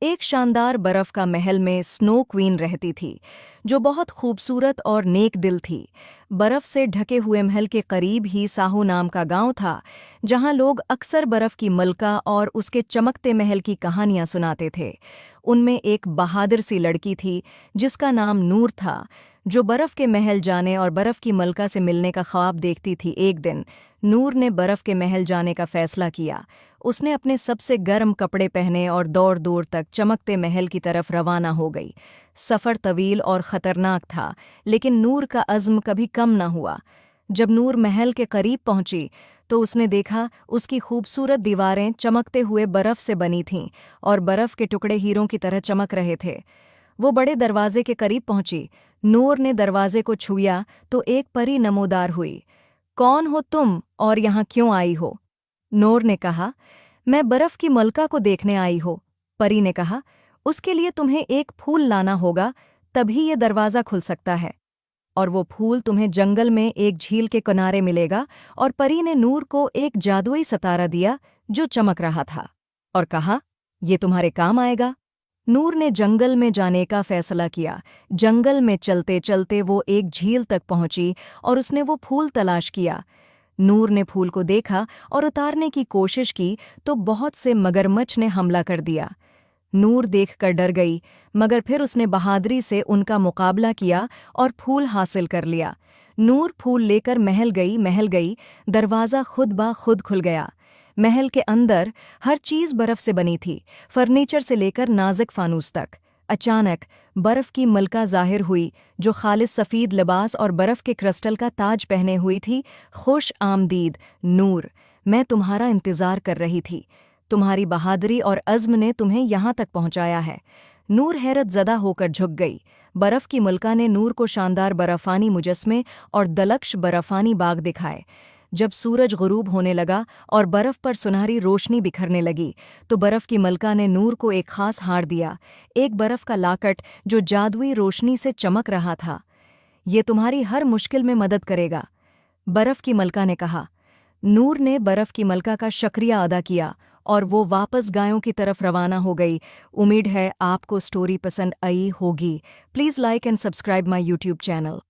एक शानदार बर्फ का महल में स्नो क्वीन रहती थी, जो बहुत खूबसूरत और नेक दिल थी। बर्फ से ढके हुए महल के करीब ही साहू नाम का गांव था, जहां लोग अक्सर बर्फ की मलका और उसके चमकते महल की कहानियां सुनाते थे। उनमें एक बहादुर सी लड़की थी, जिसका नाम नूर था, जो बर्फ के महल जाने और बर्फ की मलका से मिलने का ख्वाब देखती थी। एक दिन नूर ने बर्फ के महल जाने का फैसला किया। उसने अपने सबसे गर्म कपड़े पहने और दौड़ दूर तक चमकते महल की तरफ रवाना हो गई। सफ़र तवील और ख़तरनाक था, लेकिन नूर का अज़्म कभी कम न हुआ। जब नूर महल के करीब पहुंची, तो उसने देखा उसकी खूबसूरत दीवारें चमकते हुए बर्फ से बनी थीं और बर्फ के टुकड़े हीरों की तरह चमक रहे थे। वो बड़े दरवाजे के करीब पहुंची। नूर ने दरवाजे को छुआ तो एक परी नमोदार हुई। कौन हो तुम और यहाँ क्यों आई हो? नूर ने कहा, मैं बर्फ की मलका को देखने आई हो। परी ने कहा, उसके लिए तुम्हें एक फूल लाना होगा, तभी ये दरवाज़ा खुल सकता है। और वो फूल तुम्हें जंगल में एक झील के किनारे मिलेगा। और परी ने नूर को एक जादुई सितारा दिया, जो चमक रहा था, और कहा, ये तुम्हारे काम आएगा। नूर ने जंगल में जाने का फैसला किया। जंगल में चलते चलते वो एक झील तक पहुंची और उसने वो फूल तलाश किया। नूर ने फूल को देखा और उतारने की कोशिश की, तो बहुत से मगरमच्छ ने हमला कर दिया। नूर देखकर डर गई, मगर फिर उसने बहादुरी से उनका मुकाबला किया और फूल हासिल कर लिया। नूर फूल लेकर महल गई। दरवाज़ा खुद ब खुद खुल गया। महल के अंदर हर चीज़ बर्फ से बनी थी, फर्नीचर से लेकर नाजुक फानूस तक। अचानक बर्फ की मलका जाहिर हुई, जो खालिस सफ़ेद लिबास और बर्फ के क्रिस्टल का ताज पहने हुई थी। खुश आमदीद नूर, मैं तुम्हारा इंतज़ार कर रही थी। तुम्हारी बहादुरी और अज़्म ने तुम्हें यहाँ तक पहुँचाया है। नूर हैरत ज़दा होकर झुक गई। बर्फ की मलका ने नूर को शानदार बर्फ़ानी मुजस्मे और दलक्ष बर्फ़ानी बाग दिखाए। जब सूरज गुरूब होने लगा और बर्फ पर सुनहरी रोशनी बिखरने लगी, तो बर्फ की मलका ने नूर को एक खास हार दिया, एक बर्फ का लाकट जो जादुई रोशनी से चमक रहा था। ये तुम्हारी हर मुश्किल में मदद करेगा, बर्फ की मलका ने कहा। नूर ने बर्फ की मलका का शुक्रिया अदा किया और वो वापस गायों की तरफ रवाना हो गई। उम्मीद है आपको स्टोरी पसंद आई होगी। Please like and subscribe my YouTube channel.